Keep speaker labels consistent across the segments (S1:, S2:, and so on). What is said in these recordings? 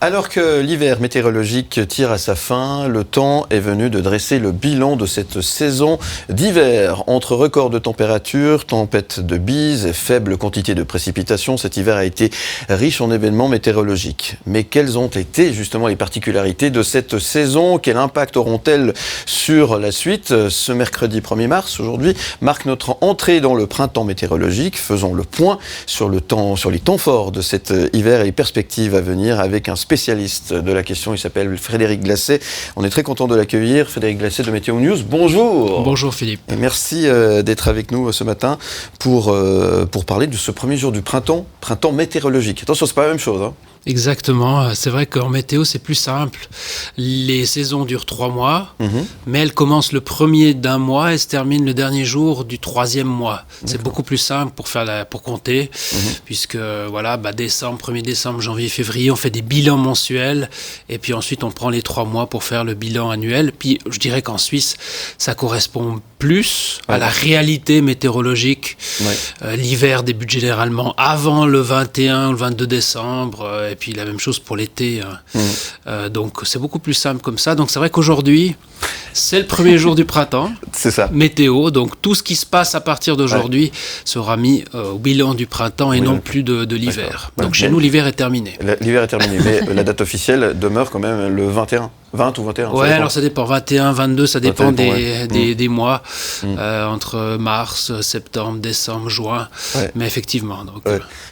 S1: Alors que l'hiver météorologique tire à sa fin, le temps est venu de dresser le bilan de cette saison d'hiver. Entre records de température, tempêtes de bise et faible quantité de précipitations, cet hiver a été riche en événements météorologiques. Mais quelles ont été justement les particularités de cette saison? Quel impact auront-elles sur la suite? Ce mercredi 1er mars, aujourd'hui, marque notre entrée dans le printemps météorologique. Faisons le point sur les temps forts de cet hiver et les perspectives à venir avec un spécialiste de la question. Il s'appelle Frédéric Glasset. On est très content de l'accueillir. Frédéric Glasset de Météo News. Bonjour.
S2: Bonjour Philippe.
S1: Et merci d'être avec nous ce matin pour parler de ce premier jour du printemps météorologique. Attention, c'est pas la même chose, hein.
S2: Exactement, c'est vrai qu'en météo c'est plus simple. Les saisons durent 3 mois, mais elles commencent le premier d'un mois et se terminent le dernier jour du 3e mois. C'est beaucoup plus simple pour compter, puisque voilà, décembre, 1er décembre, janvier, février, on fait des bilans mensuels, et puis ensuite on prend les 3 mois pour faire le bilan annuel. Puis je dirais qu'en Suisse, ça correspond plus à la réalité météorologique. L'hiver débute généralement avant le 21 ou le 22 décembre, et puis la même chose pour l'été. Donc c'est beaucoup plus simple comme ça. Donc c'est vrai qu'aujourd'hui, c'est le premier jour du printemps. C'est ça. Météo. Donc tout ce qui se passe à partir d'aujourd'hui sera mis au bilan du printemps et non plus de l'hiver. Donc chez nous, l'hiver est terminé.
S1: L'hiver est terminé, mais la date officielle demeure quand même le 21. 20 ou 21.
S2: Ouais, alors ça dépend. 21, 22, ça dépend des mois. Entre mars, septembre, décembre, juin. Mais effectivement. Donc,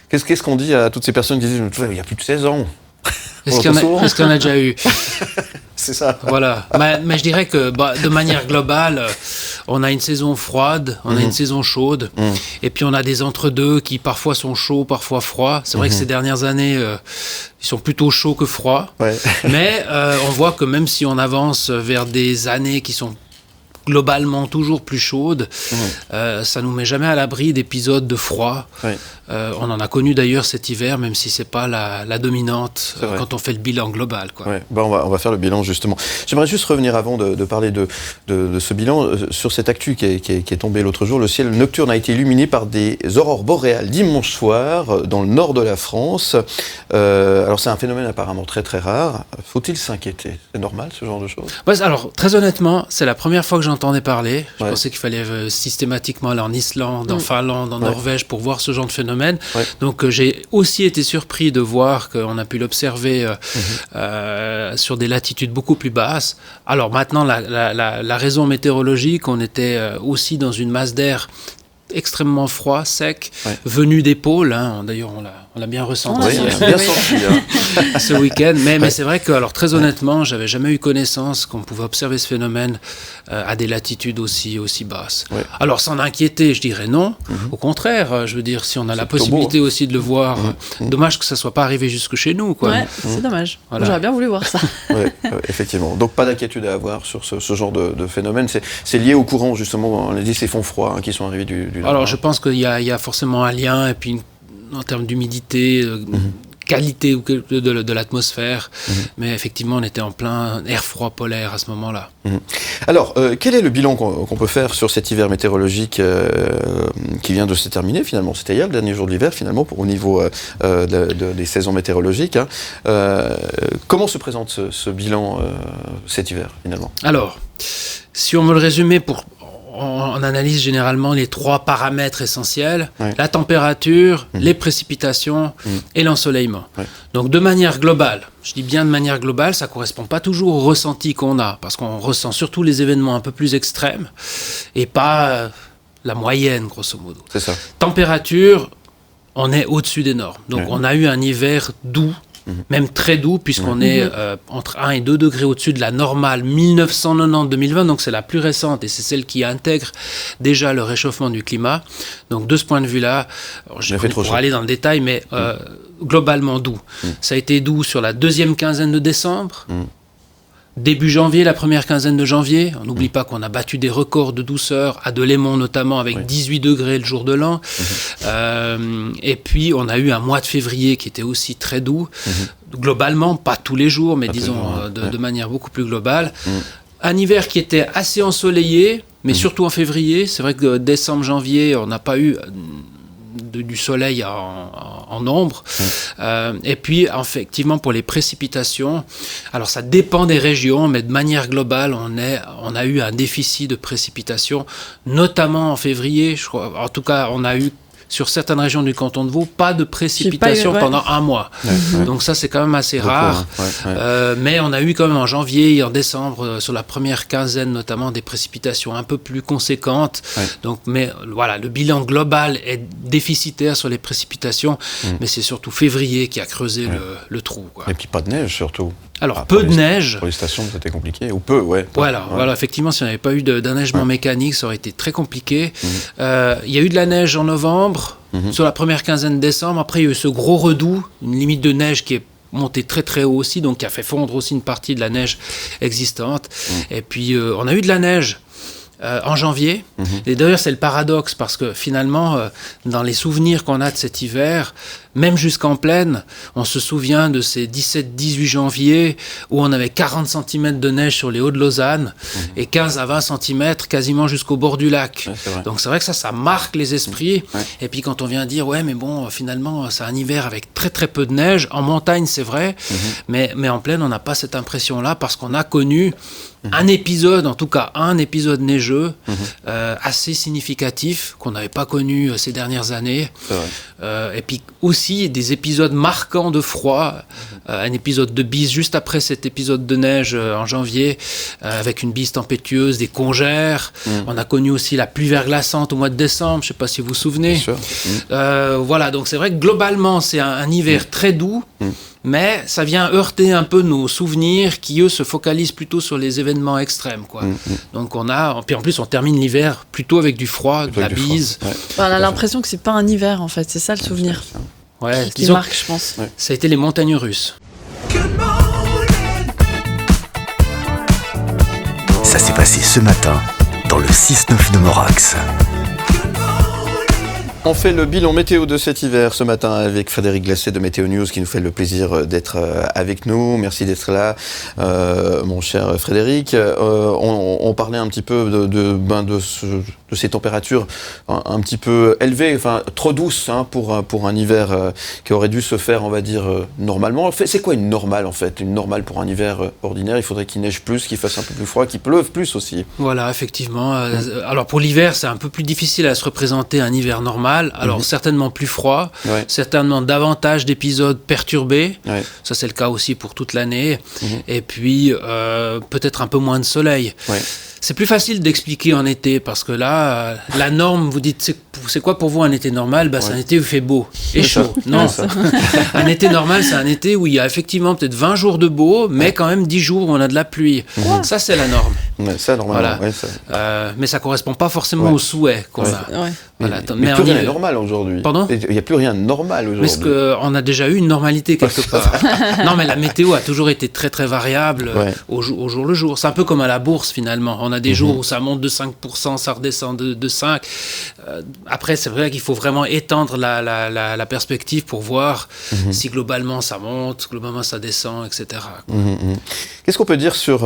S1: Qu'est-ce qu'on dit à toutes ces personnes qui disent « il y a plus de 16 ans ».
S2: Est-ce qu'il y en a déjà eu?
S1: C'est ça.
S2: Voilà. Mais je dirais que de manière globale, on a une saison froide, on a une saison chaude, et puis on a des entre-deux qui parfois sont chauds, parfois froids. C'est vrai que ces dernières années, ils sont plutôt chauds que froids. Mais on voit que même si on avance vers des années qui sont globalement toujours plus chaudes, ça nous met jamais à l'abri d'épisodes de froid. On en a connu d'ailleurs cet hiver, même si c'est pas la dominante quand on fait le bilan global, quoi.
S1: On va faire le bilan justement. J'aimerais juste revenir avant de parler de ce bilan sur cette actu qui est tombée l'autre jour. Le ciel nocturne a été illuminé par des aurores boréales dimanche soir dans le nord de la France. Alors c'est un phénomène apparemment très très rare. Faut-il s'inquiéter? C'est normal ce genre de choses?
S2: Alors très honnêtement, c'est la première fois que j'entendais parler. Je pensais qu'il fallait systématiquement aller en Islande, en Finlande, en Norvège pour voir ce genre de phénomène. Donc j'ai aussi été surpris de voir qu'on a pu l'observer sur des latitudes beaucoup plus basses. Alors maintenant, la raison météorologique, on était aussi dans une masse d'air extrêmement froid, sec, venu des pôles. D'ailleurs, on l'a bien ressenti ce week-end. Mais c'est vrai que, alors très honnêtement, j'avais jamais eu connaissance qu'on pouvait observer ce phénomène à des latitudes aussi basses. Alors, s'en inquiéter, je dirais non. Au contraire, je veux dire, si on a la possibilité aussi de le voir, dommage que ça soit pas arrivé jusque chez nous, quoi.
S3: C'est dommage. Voilà. J'aurais bien voulu voir ça.
S1: Effectivement. Donc, pas d'inquiétude à avoir sur ce genre de phénomène. C'est lié au courant, justement. On a dit ces fonds froids qui sont arrivés du
S2: Alors, je pense qu'il y a forcément un lien, et puis en termes d'humidité, qualité de l'atmosphère, mais effectivement, on était en plein air froid polaire à ce moment-là.
S1: Alors, quel est le bilan qu'on peut faire sur cet hiver météorologique qui vient de se terminer, finalement? C'était hier, le dernier jour de l'hiver, finalement, au niveau des saisons météorologiques. Comment se présente ce bilan cet hiver, finalement?
S2: Alors, si on veut le résumer on analyse généralement les 3 paramètres essentiels, la température, les précipitations et l'ensoleillement. Donc de manière globale, je dis bien de manière globale, ça ne correspond pas toujours au ressenti qu'on a, parce qu'on ressent surtout les événements un peu plus extrêmes et pas la moyenne, grosso modo.
S1: C'est ça.
S2: Température, on est au-dessus des normes. Donc on a eu un hiver doux, même très doux, puisqu'on est entre 1 et 2 degrés au-dessus de la normale 1990-2020, donc c'est la plus récente et c'est celle qui intègre déjà le réchauffement du climat. Donc de ce point de vue-là, je pourrais aller dans le détail, mais globalement doux. Ça a été doux sur la 2e quinzaine de décembre, début janvier, la première quinzaine de janvier. On n'oublie pas qu'on a battu des records de douceur, à Delémont notamment, avec 18 degrés le jour de l'an. Et puis, on a eu un mois de février qui était aussi très doux. Globalement, pas tous les jours, mais disons de manière beaucoup plus globale. Un hiver qui était assez ensoleillé, mais surtout en février. C'est vrai que décembre, janvier, on n'a pas eu du soleil en ombre. Et puis, effectivement, pour les précipitations, alors ça dépend des régions, mais de manière globale, on a eu un déficit de précipitations, notamment en février. Je crois, en tout cas, on a eu sur certaines régions du canton de Vaud, pas de précipitations pendant un mois. Donc ça, c'est quand même assez rare. Mais on a eu quand même en janvier et en décembre, sur la première quinzaine notamment, des précipitations un peu plus conséquentes. Donc, mais voilà, le bilan global est déficitaire sur les précipitations, mais c'est surtout février qui a creusé le trou.
S1: Et puis pas de neige surtout.
S2: Alors, peu de neige.
S1: Pour les stations, c'était compliqué. Ou peu,
S2: Voilà, effectivement, si on n'avait pas eu d'enneigement mécanique, ça aurait été très compliqué. Il y a eu de la neige en novembre, sur la première quinzaine de décembre. Après, il y a eu ce gros redout, une limite de neige qui est montée très très haut aussi, donc qui a fait fondre aussi une partie de la neige existante. Et puis, on a eu de la neige en janvier. Et d'ailleurs, c'est le paradoxe, parce que finalement, dans les souvenirs qu'on a de cet hiver, même jusqu'en plaine, on se souvient de ces 17-18 janvier où on avait 40 cm de neige sur les hauts de Lausanne et 15 à 20 cm quasiment jusqu'au bord du lac. Donc c'est vrai que ça marque les esprits. Et puis quand on vient dire, mais bon, finalement, c'est un hiver avec très très peu de neige. En montagne, c'est vrai, mais en plaine, on n'a pas cette impression-là, parce qu'on a connu un épisode, en tout cas un épisode neigeux assez significatif qu'on n'avait pas connu ces dernières années. Et puis aussi des épisodes marquants de froid, un épisode de bise juste après cet épisode de neige en janvier, avec une bise tempétueuse, des congères. On a connu aussi la pluie verglaçante au mois de décembre, je ne sais pas si vous vous souvenez. Voilà, donc c'est vrai que globalement c'est un hiver très doux, mais ça vient heurter un peu nos souvenirs qui, eux, se focalisent plutôt sur les événements extrêmes, quoi. Donc puis en plus on termine l'hiver plutôt avec du froid, de la bise.
S3: On a l'impression que c'est pas un hiver, en fait, c'est ça le souvenir qui marque, je pense.
S2: Ça a été les montagnes russes.
S4: Ça s'est passé ce matin dans le 6-9 de Morax.
S1: On fait le bilan météo de cet hiver ce matin avec Frédéric Glacé de Météo News, qui nous fait le plaisir d'être avec nous. Merci d'être là, mon cher Frédéric. On parlait un petit peu de ces températures un petit peu élevées, enfin trop douces pour un hiver qui aurait dû se faire, on va dire, normalement. C'est quoi une normale, en fait? Une normale pour un hiver ordinaire? Il faudrait qu'il neige plus, qu'il fasse un peu plus froid, qu'il pleuve plus aussi.
S2: Voilà, effectivement. Alors pour l'hiver, c'est un peu plus difficile à se représenter un hiver normal. Alors certainement plus froid, certainement davantage d'épisodes perturbés, ça c'est le cas aussi pour toute l'année, et puis peut-être un peu moins de soleil. C'est plus facile d'expliquer en été, parce que là, la norme, vous dites, c'est quoi pour vous un été normal? C'est un été où il fait beau et chaud. Non, un été normal, c'est un été où il y a effectivement peut-être 20 jours de beau, mais quand même 10 jours où on a de la pluie. Ça, c'est la norme.
S1: Ça, normalement.
S2: Voilà. Mais ça ne correspond pas forcément aux souhaits qu'on a.
S1: Voilà, mais plus rien n'est normal aujourd'hui.
S2: Pardon?
S1: Il n'y a plus rien de normal aujourd'hui.
S2: Parce qu'on a déjà eu une normalité quelque part. Non, mais la météo a toujours été très très variable au jour le jour. C'est un peu comme à la bourse finalement. On a des jours où ça monte de 5%, ça redescend de 5%. Après, c'est vrai qu'il faut vraiment étendre la perspective pour voir si globalement ça monte, globalement ça descend, etc.
S1: Qu'est-ce qu'on peut dire sur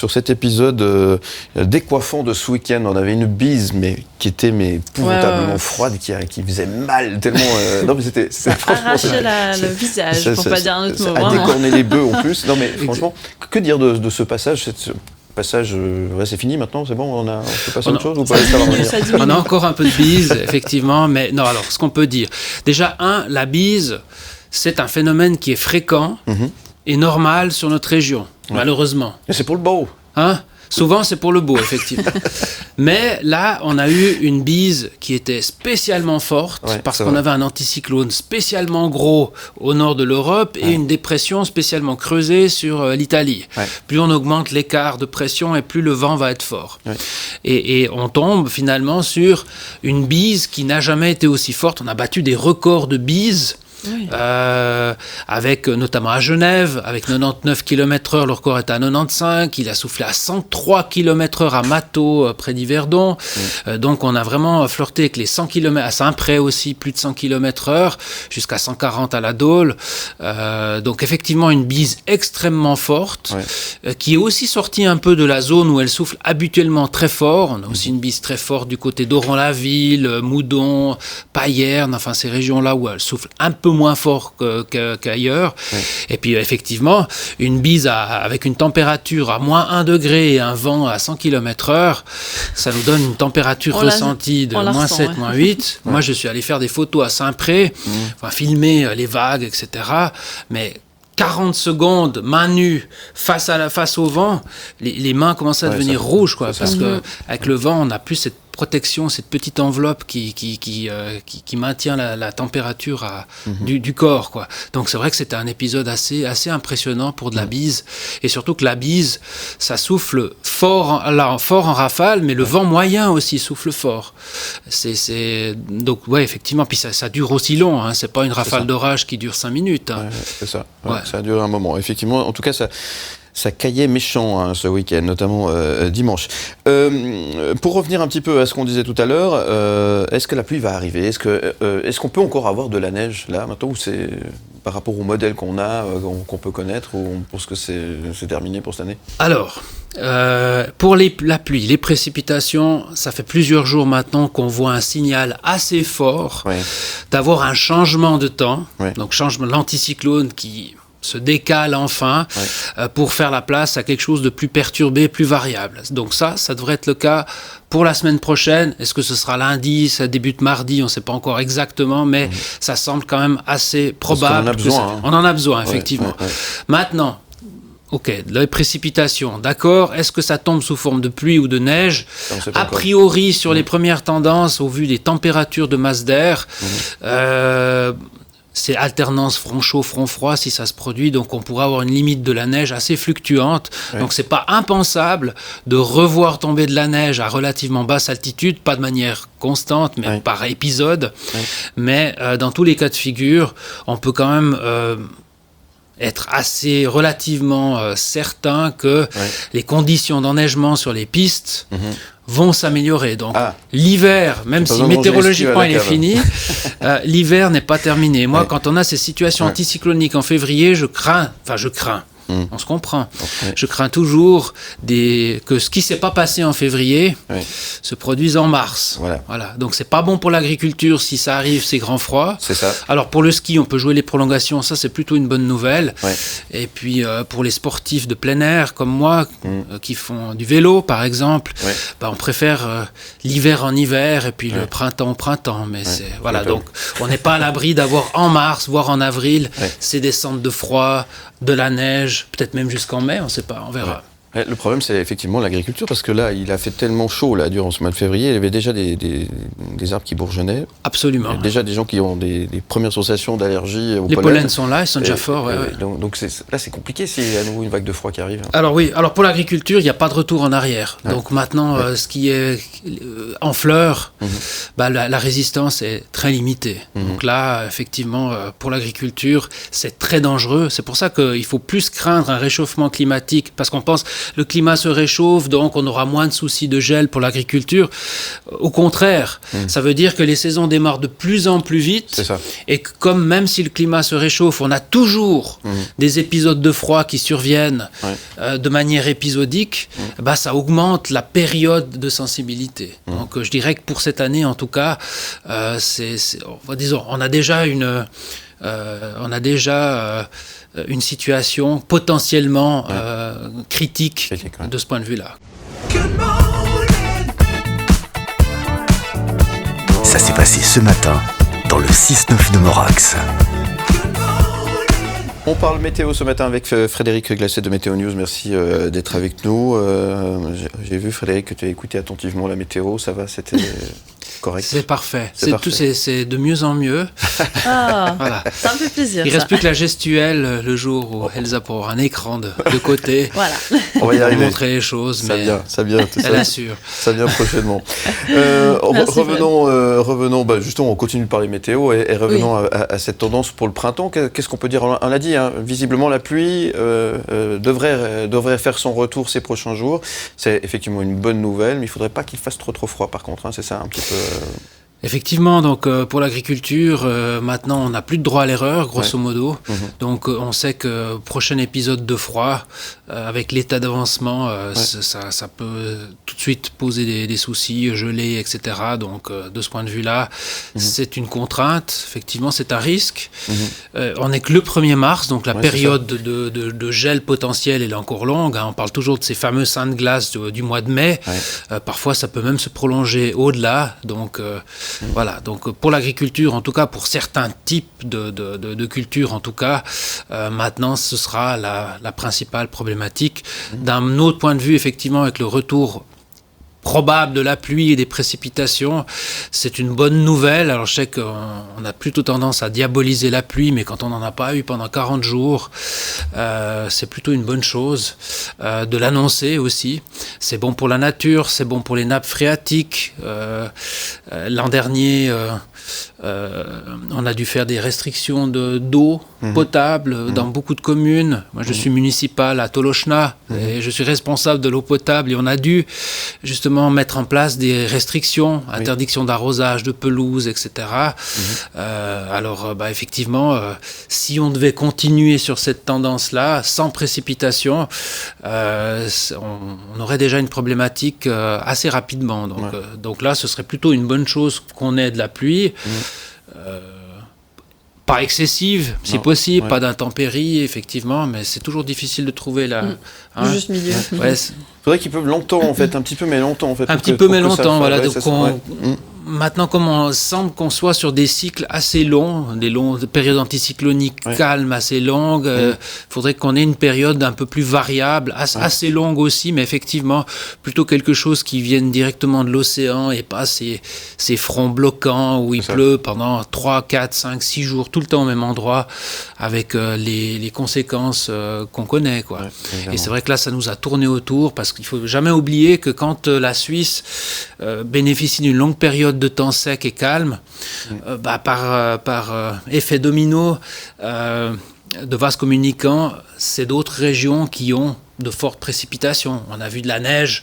S1: cet épisode décoiffant de ce week-end? On avait une bise, mais qui était épouvantablement froide, qui faisait mal tellement. Non, mais c'était
S3: arracher le visage, pour pas dire un autre mot.
S1: À décorner les bœufs en plus. Non, mais franchement, que dire de ce passage? Passage, c'est fini maintenant, c'est bon, on peut passer à autre chose ou pas?
S2: On a encore un peu de bise, effectivement, mais non, alors, ce qu'on peut dire. Déjà, la bise, c'est un phénomène qui est fréquent et normal sur notre région, malheureusement.
S1: Et c'est pour le beau.
S2: Souvent, c'est pour le beau, effectivement. Mais là, on a eu une bise qui était spécialement forte parce qu'on avait un anticyclone spécialement gros au nord de l'Europe et une dépression spécialement creusée sur l'Italie. Plus on augmente l'écart de pression et plus le vent va être fort. Et on tombe finalement sur une bise qui n'a jamais été aussi forte. On a battu des records de bise
S3: Oui.
S2: Avec notamment à Genève, avec 99 km/h, le record est à 95. Il a soufflé à 103 km/h à Mato, près d'Yverdon. Donc on a vraiment flirté avec les 100 km, à Saint-Pré aussi, plus de 100 km/h, jusqu'à 140 à la Dôle. Donc effectivement une bise extrêmement forte, qui est aussi sortie un peu de la zone où elle souffle habituellement très fort. On a aussi une bise très forte du côté d'Oron-la-Ville, Moudon, Payerne, enfin ces régions-là où elle souffle un peu moins fort qu'ailleurs. Et puis effectivement, une bise avec une température à moins 1 degré et un vent à 100 km/h, ça nous donne une température ressentie de moins 7, moins 8. Moi, je suis allé faire des photos à Saint-Pré, filmer les vagues, etc. Mais 40 secondes, main nue, face au vent, les mains commencent à devenir rouges, quoi, parce que avec le vent, on n'a plus cette protection, cette petite enveloppe qui maintient la température du corps, quoi. Donc c'est vrai que c'était un épisode assez impressionnant pour de la bise, et surtout que la bise, ça souffle fort en rafale, mais le vent moyen aussi souffle fort. Donc ouais, effectivement, puis ça dure aussi long, hein. C'est pas une rafale d'orage qui dure 5 minutes. Hein.
S1: C'est ça. Ça a duré un moment. Effectivement, en tout cas, ça caillait méchant ce week-end, notamment dimanche. Pour revenir un petit peu à ce qu'on disait tout à l'heure, est-ce que la pluie va arriver ? Est-ce qu'on peut encore avoir de la neige là maintenant, ou c'est par rapport au modèle qu'on a, qu'on peut connaître, ou on pense que c'est terminé pour cette année ?
S2: Alors, pour la pluie, les précipitations, ça fait plusieurs jours maintenant qu'on voit un signal assez fort d'avoir un changement de temps, donc l'anticyclone qui se décale enfin pour faire la place à quelque chose de plus perturbé, plus variable. Donc ça devrait être le cas pour la semaine prochaine. Est-ce que ce sera lundi, ça débute mardi, on ne sait pas encore exactement, mais ça semble quand même assez probable. On en a besoin, effectivement. Maintenant, ok, les précipitations, d'accord. Est-ce que ça tombe sous forme de pluie ou de neige ? A priori, sur les premières tendances, au vu des températures de masse d'air, c'est alternance front chaud, front froid si ça se produit, donc on pourrait avoir une limite de la neige assez fluctuante. Donc c'est pas impensable de revoir tomber de la neige à relativement basse altitude, pas de manière constante, mais par épisode. Mais dans tous les cas de figure, on peut quand même être assez relativement certain que les conditions d'enneigement sur les pistes vont s'améliorer. Donc l'hiver, même si météorologiquement il est fini, l'hiver n'est pas terminé. Moi, quand on a ces situations anticycloniques en février, je crains. On se comprend. Je crains toujours que ce qui ne s'est pas passé en février se produise en mars. Voilà. Donc c'est pas bon pour l'agriculture si ça arrive, ces grands froids.
S1: C'est ça.
S2: Alors pour le ski, on peut jouer les prolongations, ça c'est plutôt une bonne nouvelle. Et puis pour les sportifs de plein air comme moi, qui font du vélo par exemple, on préfère l'hiver en hiver et puis le printemps au printemps. Mais donc on n'est pas à l'abri d'avoir en mars, voire en avril, ces descentes de froid, de la neige, peut-être même jusqu'en mai, on ne sait pas, on verra.
S1: Le problème, c'est effectivement l'agriculture, parce que là, il a fait tellement chaud là, durant ce mois de février, il y avait déjà des arbres qui bourgeonnaient.
S2: Absolument.
S1: Il y a déjà des gens qui ont des premières sensations d'allergie au pollen.
S2: Les pollens sont là, ils sont déjà forts.
S1: Donc là, c'est compliqué s'il y a à nouveau une vague de froid qui arrive.
S2: Alors pour l'agriculture, il n'y a pas de retour en arrière. Donc maintenant, ce qui est en fleurs, la résistance est très limitée. Donc là, effectivement, pour l'agriculture, c'est très dangereux. C'est pour ça qu'il faut plus craindre un réchauffement climatique, parce qu'on pense le climat se réchauffe, donc on aura moins de soucis de gel pour l'agriculture. Au contraire, ça veut dire que les saisons démarrent de plus en plus vite.
S1: C'est ça.
S2: Et que comme même si le climat se réchauffe, on a toujours des épisodes de froid qui surviennent de manière épisodique, ça augmente la période de sensibilité. Donc je dirais que pour cette année, en tout cas, on a déjà une situation potentiellement critique de ce point de vue-là.
S4: Ça s'est passé ce matin dans le 6-9 de Morax.
S1: On parle météo ce matin avec Frédéric Glacé de Météo News. Merci d'être avec nous. J'ai vu, Frédéric, que tu as écouté attentivement la météo. Ça va, c'était correct.
S2: C'est parfait. C'est de mieux en mieux.
S3: Voilà. Ça me fait plaisir.
S2: Il ne reste plus que la gestuelle le jour où Elsa pourra avoir un écran de côté.
S3: Voilà.
S1: On va y arriver.
S2: Montrer les choses.
S1: Ça vient.
S2: Elle assure.
S1: Ça vient prochainement. Revenons, justement, on continue de parler météo et revenons à cette tendance pour le printemps. Qu'est-ce qu'on peut dire? On l'a dit, visiblement la pluie devrait faire son retour ces prochains jours. C'est effectivement une bonne nouvelle, mais il ne faudrait pas qu'il fasse trop froid par contre, c'est ça un petit peu...
S2: Effectivement, donc pour l'agriculture, maintenant on n'a plus de droit à l'erreur, grosso modo. Donc on sait que prochain épisode de froid, avec l'état d'avancement, ça peut tout de suite poser des soucis, geler, etc. Donc de ce point de vue-là, c'est une contrainte, effectivement c'est un risque. On n'est que le 1er mars, donc la période de gel potentiel est encore longue. On parle toujours de ces fameux seins de glace du mois de mai. Parfois ça peut même se prolonger au-delà, donc... Voilà, donc pour l'agriculture, en tout cas pour certains types de cultures, en tout cas, maintenant ce sera la principale problématique. D'un autre point de vue, effectivement, avec le retour probable de la pluie et des précipitations, c'est une bonne nouvelle. Alors je sais qu'on a plutôt tendance à diaboliser la pluie, mais quand on n'en a pas eu pendant 40 jours, c'est plutôt une bonne chose de l'annoncer aussi. C'est bon pour la nature, c'est bon pour les nappes phréatiques. L'an dernier, on a dû faire des restrictions d'eau potable dans beaucoup de communes. Moi, je suis municipal à Tolochna et je suis responsable de l'eau potable et on a dû justement mettre en place des restrictions, interdiction d'arrosage, de pelouse, etc. Alors, effectivement, si on devait continuer sur cette tendance-là, sans précipitation, on aurait déjà une problématique assez rapidement. Donc là, ce serait plutôt une bonne chose qu'on ait de la pluie. Pas excessive, si possible, pas d'intempéries, effectivement, mais c'est toujours difficile de trouver le
S3: juste milieu.
S1: Il faudrait qu'ils peuvent longtemps, en fait, un petit peu, mais longtemps, en fait.
S2: Un petit peu, mais longtemps, voilà. Donc maintenant, comme on semble qu'on soit sur des cycles assez longs, des périodes anticycloniques calmes, assez longues, il faudrait qu'on ait une période un peu plus variable, assez longue aussi, mais effectivement, plutôt quelque chose qui vienne directement de l'océan et pas ces fronts bloquants où il pleut pendant 3, 4, 5, 6 jours, tout le temps au même endroit, avec les conséquences qu'on connaît, quoi. Et c'est vrai que là, ça nous a tourné autour, parce qu'il ne faut jamais oublier que quand la Suisse bénéficie d'une longue période de temps sec et calme, par effet domino de vases communicants, c'est d'autres régions qui ont de fortes précipitations. On a vu de la neige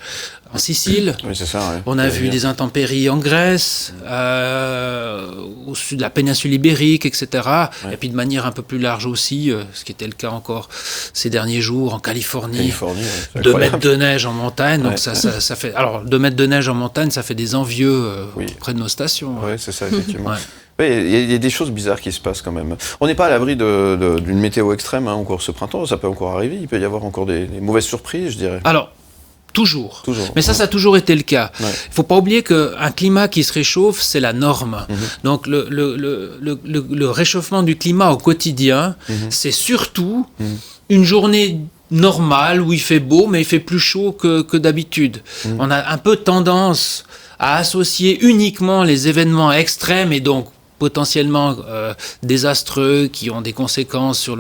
S2: en Sicile, on a vu des intempéries en Grèce, au sud de la péninsule ibérique, etc. Et puis de manière un peu plus large aussi, ce qui était le cas encore ces derniers jours en Californie, 2 mètres de neige en montagne. Donc ça fait, alors 2 mètres de neige en montagne, ça fait des envieux près de nos stations.
S1: Oui, c'est ça, effectivement. Il y a des choses bizarres qui se passent quand même. On n'est pas à l'abri d'une météo extrême encore ce printemps, ça peut encore arriver, il peut y avoir encore des mauvaises surprises, je dirais. Alors, toujours. Mais ça a toujours été le cas. Il ne faut pas oublier qu'un climat qui se réchauffe, c'est la norme. Donc le réchauffement du climat au quotidien, c'est surtout une journée normale où il fait beau, mais il fait plus chaud que d'habitude. On a un peu tendance à associer uniquement les événements extrêmes et donc potentiellement désastreux, qui ont des conséquences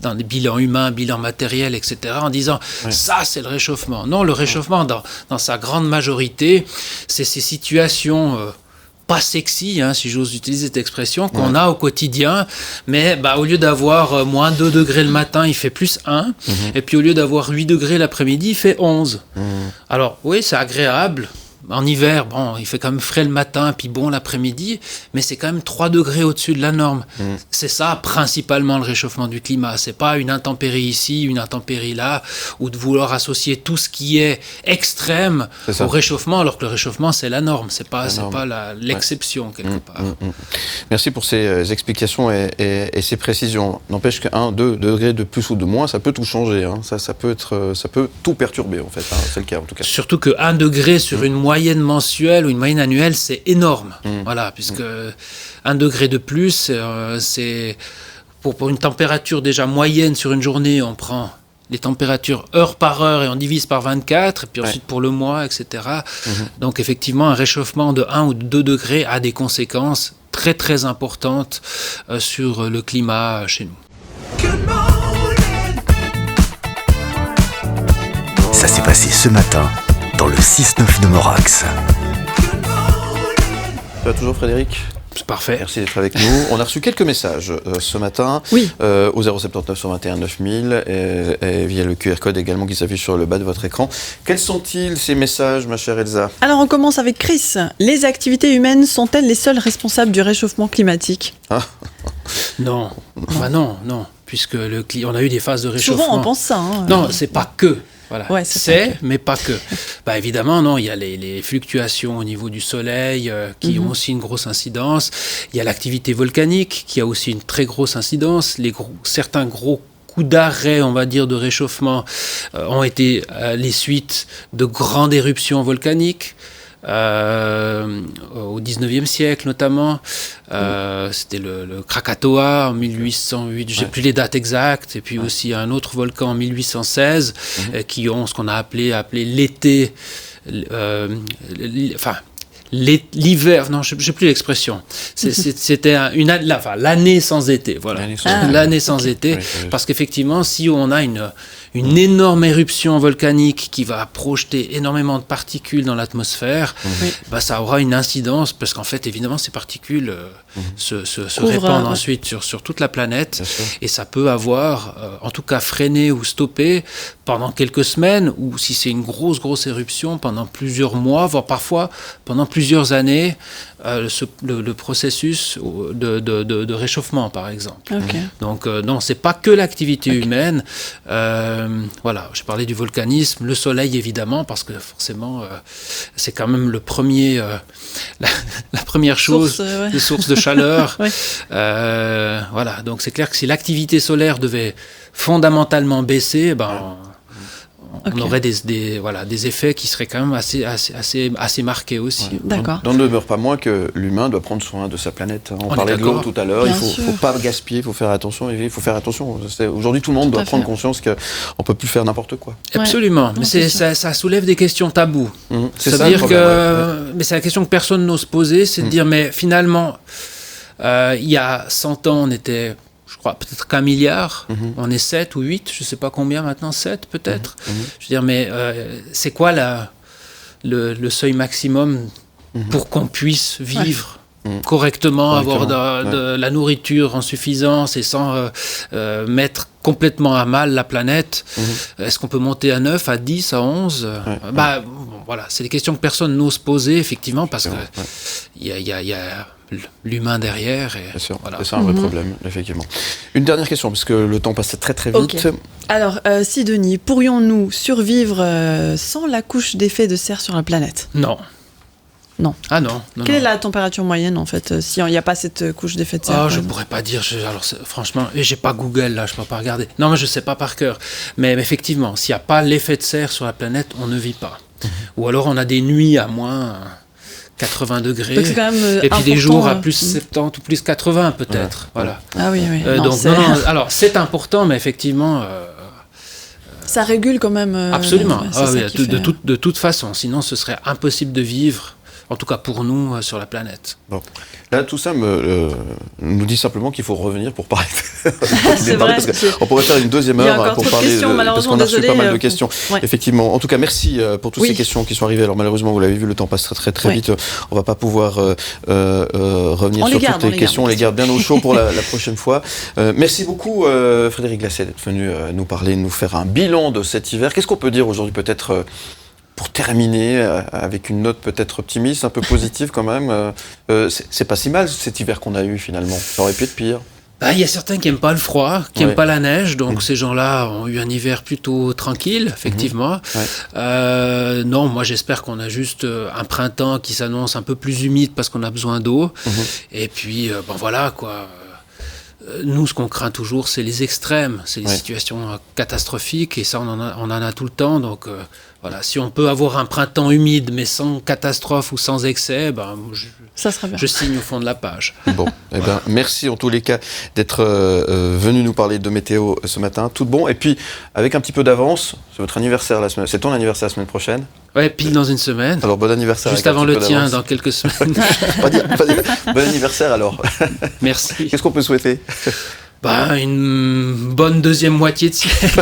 S1: dans les bilans humains, bilans matériels, etc., en disant ça c'est le réchauffement. Non, le réchauffement dans sa grande majorité, c'est ces situations pas sexy, si j'ose utiliser cette expression, qu'on a au quotidien, mais au lieu d'avoir moins 2 degrés le matin, il fait plus 1, et puis au lieu d'avoir 8 degrés l'après-midi, il fait 11. Alors oui, c'est agréable. En hiver, il fait quand même frais le matin, puis bon l'après-midi, mais c'est quand même 3 degrés au-dessus de la norme. C'est ça, principalement, le réchauffement du climat. C'est pas une intempérie ici, une intempérie là, ou de vouloir associer tout ce qui est extrême au réchauffement, alors que le réchauffement, c'est la norme, c'est pas l'exception, quelque part. Merci pour ces explications et ces précisions. N'empêche que 1, 2 degrés de plus ou de moins, ça peut tout changer. Ça peut tout perturber, en fait. C'est le cas, en tout cas.
S2: Surtout que 1 degré sur une moyenne mensuelle ou une moyenne annuelle, c'est énorme. Voilà, puisque 1 degré de plus, c'est pour une température déjà moyenne sur une journée, on prend les températures heure par heure et on divise par 24, et puis ensuite pour le mois, etc. Donc effectivement, un réchauffement de 1 ou de 2 degrés a des conséquences très très importantes sur le climat chez nous.
S4: Ça s'est passé ce matin dans le 6-9 de Morax.
S1: Tu vas toujours, Frédéric ?
S2: C'est parfait.
S1: Merci d'être avec nous. On a reçu quelques messages ce matin au 079 121 9000 et via le QR code également qui s'affiche sur le bas de votre écran. Quels sont-ils ces messages, ma chère Elsa ?
S3: Alors on commence avec Chris. Les activités humaines sont-elles les seules responsables du réchauffement climatique ?
S2: Non, non, puisque on a eu des phases de réchauffement.
S3: Souvent on pense ça.
S2: Non, c'est pas que. Voilà.
S3: Ouais,
S2: mais pas que. Évidemment, non, il y a les fluctuations au niveau du soleil qui ont aussi une grosse incidence. Il y a l'activité volcanique qui a aussi une très grosse incidence. Certains gros coups d'arrêt, on va dire, de réchauffement ont été les suites de grandes éruptions volcaniques. Au 19e siècle notamment, c'était le Krakatoa en 1808, j'ai plus les dates exactes, et puis aussi un autre volcan en 1816 qui ont ce qu'on a appelé l'été, l'hiver, non, je n'ai plus l'expression. C'était l'année sans été, voilà. L'année sans été, parce qu'effectivement, si on a une énorme éruption volcanique qui va projeter énormément de particules dans l'atmosphère, ça aura une incidence, parce qu'en fait, évidemment, ces particules se répandent ensuite sur toute la planète, et ça peut avoir, en tout cas, freiné ou stoppé pendant quelques semaines, ou si c'est une grosse éruption, pendant plusieurs mois, voire parfois pendant plusieurs années, le processus de réchauffement, par exemple. Donc, non, c'est pas que l'activité humaine. Voilà, je parlais du volcanisme, le soleil, évidemment, parce que forcément, c'est quand même la première chose, de source de chaleur. Voilà, donc c'est clair que si l'activité solaire devait fondamentalement baisser, on aurait des effets qui seraient quand même assez marqués aussi.
S3: D'accord.
S1: N'en demeure pas moins que l'humain doit prendre soin de sa planète. On parlait de l'eau tout à l'heure, il ne faut pas gaspiller, il faut faire attention. Aujourd'hui, tout le monde doit prendre conscience qu'on ne peut plus faire n'importe quoi.
S2: Absolument, mais ça soulève des questions tabous. C'est-à-dire mais c'est la question que personne n'ose poser, c'est de dire, mais finalement, il y a 100 ans, on était... je crois, peut-être qu'1 milliard, on est 7 ou 8, je ne sais pas combien maintenant, 7 peut-être. Je veux dire, mais c'est quoi le seuil maximum pour qu'on puisse vivre correctement, avoir de la nourriture en suffisance et sans mettre complètement à mal la planète. Est-ce qu'on peut monter à 9, à 10, à 11 voilà, c'est des questions que personne n'ose poser, effectivement, parce que il y a l'humain derrière.
S1: Bien sûr, voilà. C'est un vrai problème, effectivement. Une dernière question, parce que le temps passe très très vite.
S3: Alors, Sidonie, pourrions-nous survivre sans la couche d'effet de serre sur la planète ?
S2: Non. Ah non.
S3: Quelle est la température moyenne, en fait, s'il n'y a pas cette couche d'effet de serre ?
S2: Je ne pourrais pas dire. Franchement, et j'ai pas Google, là, je ne peux pas regarder. Non, mais je ne sais pas par cœur. Mais effectivement, s'il n'y a pas l'effet de serre sur la planète, on ne vit pas. Ou alors, on a des nuits à moins 80 degrés.
S3: Donc c'est quand même
S2: et puis des jours à plus 70 ou plus 80, peut-être. Voilà.
S3: Ah oui.
S2: Alors, c'est important, mais effectivement...
S3: ça régule quand même...
S2: Absolument. De toute façon. Sinon, ce serait impossible de vivre, en tout cas pour nous, sur la planète.
S1: Bon. Là, tout ça nous dit simplement qu'il faut revenir pour parler.
S3: C'est vrai.
S1: On pourrait faire une deuxième heure pour parler parce qu'on a reçu pas mal de questions. Effectivement. En tout cas, merci pour toutes ces questions qui sont arrivées. Alors malheureusement, vous l'avez vu, le temps passe très vite. On va pas pouvoir revenir sur toutes les questions. On les garde bien au chaud pour la prochaine fois. Merci beaucoup, Frédéric Glacé, d'être venu nous parler, nous faire un bilan de cet hiver. Qu'est-ce qu'on peut dire aujourd'hui, peut-être pour terminer avec une note peut-être optimiste, un peu positive quand même, c'est pas si mal cet hiver qu'on a eu finalement. Ça aurait pu être pire.
S2: Il y a certains qui n'aiment pas le froid, qui n'aiment pas la neige, donc ces gens-là ont eu un hiver plutôt tranquille, effectivement. Non, moi j'espère qu'on a juste un printemps qui s'annonce un peu plus humide parce qu'on a besoin d'eau. Et puis, voilà quoi. Nous, ce qu'on craint toujours, c'est les extrêmes, c'est les situations catastrophiques, et ça, on en a tout le temps. Donc, Voilà, si on peut avoir un printemps humide mais sans catastrophe ou sans excès,
S3: Ça sera bien.
S2: je signe au fond de la page.
S1: Bon, eh ben, merci en tous les cas d'être venu nous parler de météo ce matin. Tout bon. Et puis, avec un petit peu d'avance, c'est votre anniversaire c'est ton anniversaire la semaine prochaine.
S2: Ouais, pile dans une semaine.
S1: Alors, bon anniversaire.
S2: Juste
S1: avec un
S2: avant
S1: petit
S2: le
S1: peu
S2: tien,
S1: d'avance.
S2: dans quelques semaines.
S1: Pas dire. Bon anniversaire alors.
S2: Merci.
S1: Qu'est-ce qu'on peut souhaiter?
S2: Une bonne deuxième moitié de siècle.